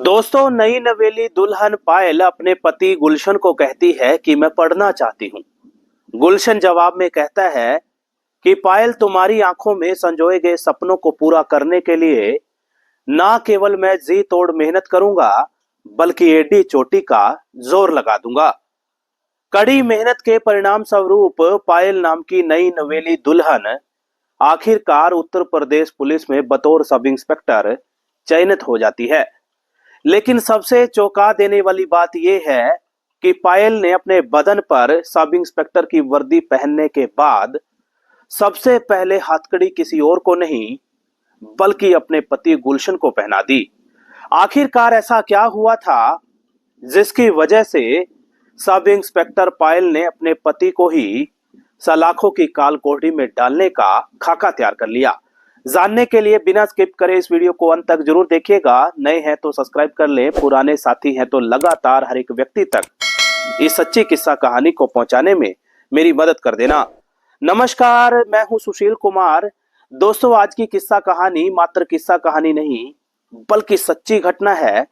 दोस्तों, नई नवेली दुल्हन पायल अपने पति गुलशन को कहती है कि मैं पढ़ना चाहती हूँ। गुलशन जवाब में कहता है कि पायल, तुम्हारी आंखों में संजोए गए सपनों को पूरा करने के लिए ना केवल मैं जी तोड़ मेहनत करूंगा, बल्कि एडी चोटी का जोर लगा दूंगा। कड़ी मेहनत के परिणाम स्वरूप पायल नाम की नई नवेली दुल्हन आखिरकार उत्तर प्रदेश पुलिस में बतौर सब इंस्पेक्टर चयनित हो जाती है। लेकिन सबसे चौंका देने वाली बात यह है कि पायल ने अपने बदन पर सब इंस्पेक्टर की वर्दी पहनने के बाद सबसे पहले हथकड़ी किसी और को नहीं, बल्कि अपने पति गुलशन को पहना दी। आखिरकार ऐसा क्या हुआ था जिसकी वजह से सब इंस्पेक्टर पायल ने अपने पति को ही सलाखों की काल कोठरी में डालने का खाका तैयार कर लिया? जानने के लिए बिना स्किप करे इस वीडियो को अंत तक जरूर देखिएगा। नए हैं तो सब्सक्राइब कर लें, पुराने साथी हैं तो लगातार हर एक व्यक्ति तक इस सच्ची किस्सा कहानी को पहुंचाने में मेरी मदद कर देना। नमस्कार, मैं हूं सुशील कुमार। दोस्तों, आज की किस्सा कहानी मात्र किस्सा कहानी नहीं, बल्कि सच्ची घटना है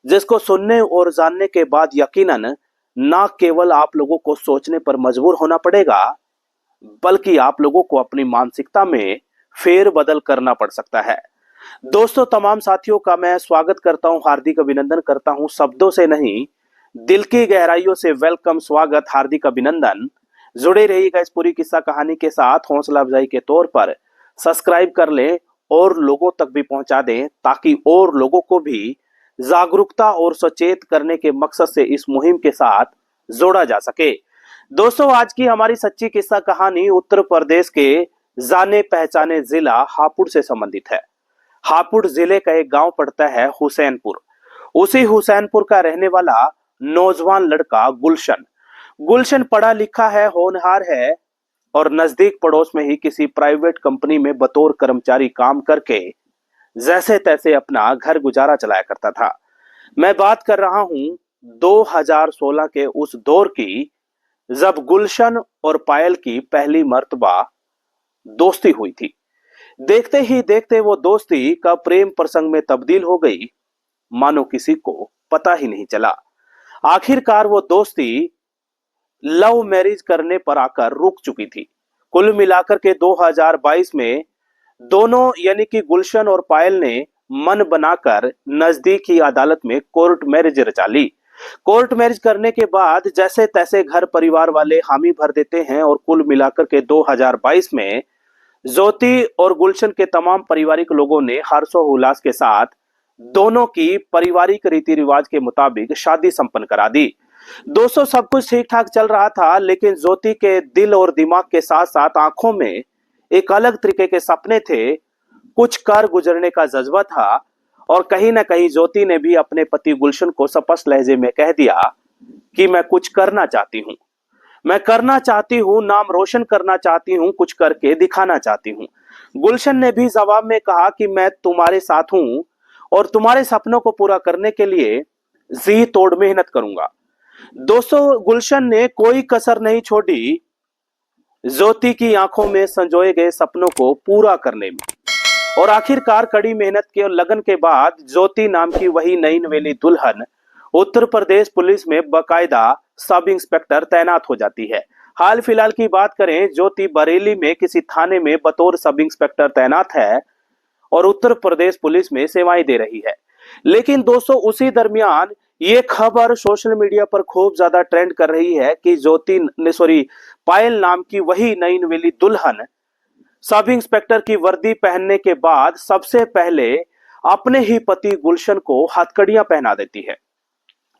जिसको सुनने और जानने के बाद यकीनन ना केवल आप लोगों को सोचने पर मजबूर होना पड़ेगा, बल्कि आप लोगों को अपनी मानसिकता में फेर बदल करना पड़ सकता है। दोस्तों, तमाम साथियों का मैं स्वागत करता हूं, हार्दिक अभिनंदन करता हूं। शब्दों से नहीं, दिल की गहराइयों से वेलकम, स्वागत, हार्दिक अभिनंदन। जुड़े रहिएगा इस पूरी किस्सा कहानी के साथ। हौसला अफजाई के तौर पर सब्सक्राइब कर लें और लोगों तक भी पहुंचा दें, ताकि और लोगों को भी जागरूकता और सचेत करने के मकसद से इस मुहिम के साथ जोड़ा जा सके। दोस्तों, आज की हमारी सच्ची किस्सा कहानी उत्तर प्रदेश के जाने पहचाने जिला हापुड़ से संबंधित है। हापुड़ जिले का एक गांव पड़ता है हुसैनपुर। उसी हुसैनपुर का रहने वाला नौजवान लड़का गुलशन गुलशन पढ़ा लिखा है, होनहार है और नजदीक पड़ोस में ही किसी प्राइवेट कंपनी में बतौर कर्मचारी काम करके जैसे तैसे अपना घर गुजारा चलाया करता था। मैं बात कर रहा हूं 2016 के उस दौर की, जब गुलशन और पायल की पहली मर्तबा दोस्ती हुई थी। देखते ही देखते वो दोस्ती का प्रेम प्रसंग में तब्दील हो गई, मानो किसी को पता ही नहीं चला। आखिरकार वो दोस्ती लव मैरिज करने पर आकर रुक चुकी थी। कुल मिलाकर के 2022 में दोनों यानी कि गुलशन और पायल ने मन बनाकर नजदीक ही अदालत में कोर्ट मैरिज रचा ली। कोर्ट मैरिज करने के बाद जैसे तैसे घर परिवार वाले हामी भर देते हैं और कुल मिलाकर के 2022 में ज्योति और गुलशन के तमाम पारिवारिक लोगों ने हर्षोल्लास के साथ दोनों की पारिवारिक रीति रिवाज के मुताबिक शादी संपन्न करा दी। दोस्तों, सब कुछ ठीक ठाक चल रहा था, लेकिन ज्योति के दिल और दिमाग के साथ साथ आंखों में एक अलग तरीके के सपने थे। कुछ कर गुजरने का जज्बा था और कहीं ना कहीं ज्योति ने भी अपने पति गुलशन को स्पष्ट लहजे में कह दिया कि मैं कुछ करना चाहती हूँ, मैं करना चाहती हूँ, नाम रोशन करना चाहती हूँ, कुछ करके दिखाना चाहती हूँ। गुलशन ने भी जवाब में कहा कि मैं तुम्हारे साथ हूँ और तुम्हारे सपनों को पूरा करने के लिए जी तोड़ मेहनत करूंगा। दोस्तों, गुलशन ने कोई कसर नहीं छोड़ी ज्योति की आंखों में संजोए गए सपनों को पूरा करने में। और आखिरकार कड़ी मेहनत के और लगन के बाद ज्योति नाम की वही नई नवेली दुल्हन उत्तर प्रदेश पुलिस में बाकायदा सब इंस्पेक्टर तैनात हो जाती है। हाल फिलहाल की बात करें, ज्योति बरेली में किसी थाने में बतौर सब इंस्पेक्टर तैनात है और उत्तर प्रदेश पुलिस में सेवाएं दे रही है। लेकिन दोस्तों, उसी दरमियान ये खबर सोशल मीडिया पर खूब ज्यादा ट्रेंड कर रही है कि पायल नाम की वही नई नवेली दुल्हन सब इंस्पेक्टर की वर्दी पहनने के बाद सबसे पहले अपने ही पति गुलशन को हथकड़ियां पहना देती है।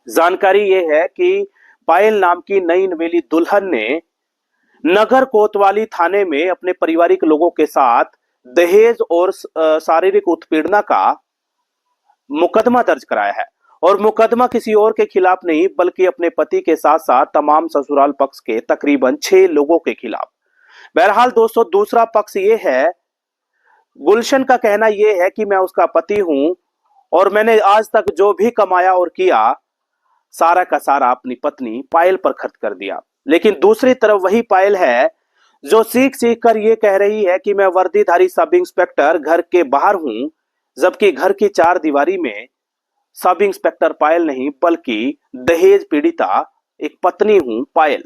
जानकारी यह है कि पायल नाम की नई नवेली दुल्हन ने नगर कोतवाली थाने में अपने पारिवारिक लोगों के साथ दहेज और शारीरिक उत्पीड़न का मुकदमा दर्ज कराया है। और मुकदमा किसी और के खिलाफ नहीं, बल्कि अपने पति के साथ साथ तमाम ससुराल पक्ष के तकरीबन 6 लोगों के खिलाफ। बहरहाल दोस्तों, दूसरा पक्ष ये है, गुलशन का कहना यह है कि मैं उसका पति हूं और मैंने आज तक जो भी कमाया और किया सारा का सारा अपनी पत्नी पायल पर खर्च कर दिया। लेकिन दूसरी तरफ वही पायल है जो सीख सीख कर ये कह रही है कि मैं वर्दीधारी सब इंस्पेक्टर घर के बाहर हूं, जबकि घर की चार दीवारी में सब इंस्पेक्टर पायल नहीं बल्कि दहेज पीड़िता एक पत्नी हूं पायल।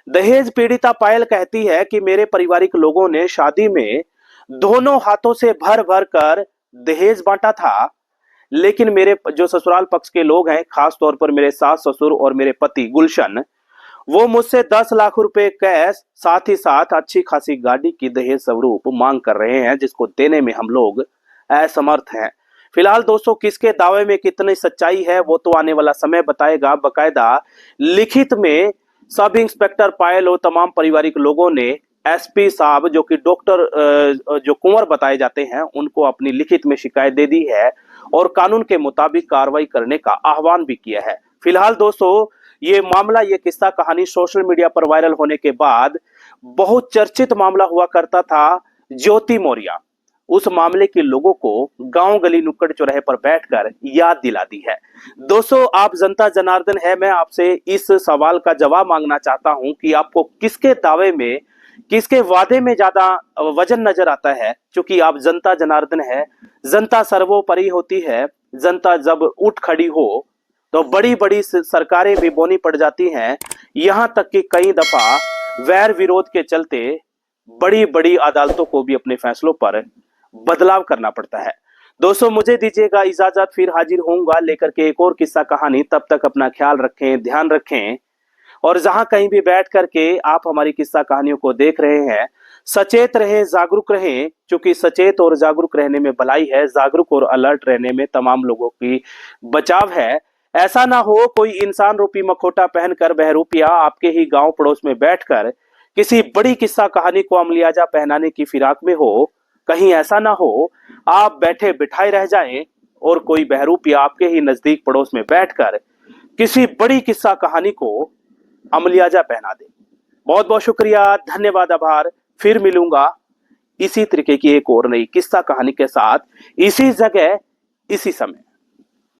दहेज पीड़िता पायल कहती है कि मेरे पारिवारिक लोगों ने शादी में दोनों हाथों से भर भर कर दहेज बांटा था, लेकिन मेरे जो ससुराल पक्ष के लोग हैं, खास तौर पर मेरे सास ससुर और मेरे पति गुलशन, वो मुझसे 10 लाख रुपए कैश साथ ही साथ अच्छी खासी गाड़ी की दहेज स्वरूप मांग कर रहे हैं, जिसको देने में हम लोग असमर्थ हैं। फिलहाल दोस्तों किसके दावे में कितनी सच्चाई है वो तो आने वाला समय बताएगा। बकायदा लिखित में सब इंस्पेक्टर पायल और तमाम पारिवारिक लोगों ने एसपी साहब जो कि डॉक्टर जो कुंवर बताए जाते हैं उनको अपनी लिखित में शिकायत दे दी है और कानून के मुताबिक कार्रवाई करने का आह्वान भी किया है। फिलहाल दोस्तों ये मामला, ये किस्सा कहानी सोशल मीडिया पर वायरल होने के बाद बहुत चर्चित मामला हुआ करता था ज्योति मौर्य। उस मामले के लोगों को गांव गली नुक्कड़ चौराहे पर बैठकर याद दिला दी है। दोस्तों आप जनता जनार्दन है, मैं आपसे इस सवाल का जवाब मांगना चाहता हूं कि आपको किसके दावे में, किसके वादे में ज्यादा वजन नजर आता है। क्योंकि आप जनता जनार्दन है, जनता सर्वोपरि होती है। जनता जब उठ खड़ी हो तो बड़ी बड़ी सरकारें भी बोनी पड़ जाती हैं, यहां तक कि कई दफा वैर विरोध के चलते बड़ी बड़ी अदालतों को भी अपने फैसलों पर बदलाव करना पड़ता है। दोस्तों मुझे दीजिएगा इजाजत, फिर हाजिर होऊंगा लेकर के एक और किस्सा कहानी। तब तक अपना ख्याल रखें, ध्यान रखें और जहां कहीं भी बैठ करके आप हमारी किस्सा कहानियों को देख रहे हैं, सचेत रहें, जागरूक रहें, क्योंकि सचेत और जागरूक रहने में भलाई है, जागरूक और अलर्ट रहने में तमाम लोगों की बचाव है। ऐसा ना हो कोई इंसान रूपी मखोटा पहनकर बहरूपिया आपके ही गांव पड़ोस में बैठकर किसी बड़ी किस्सा कहानी को अमलियाजा पहनाने की फिराक में हो। कहीं ऐसा ना हो आप बैठे बिठाए रह जाएं और कोई बहरूपिया आपके ही नजदीक पड़ोस में बैठकर किसी बड़ी किस्सा कहानी को अमलियाजा पहना दे। बहुत बहुत शुक्रिया, धन्यवाद, आभार। फिर मिलूंगा इसी तरीके की एक और नई किस्सा कहानी के साथ, इसी जगह, इसी समय।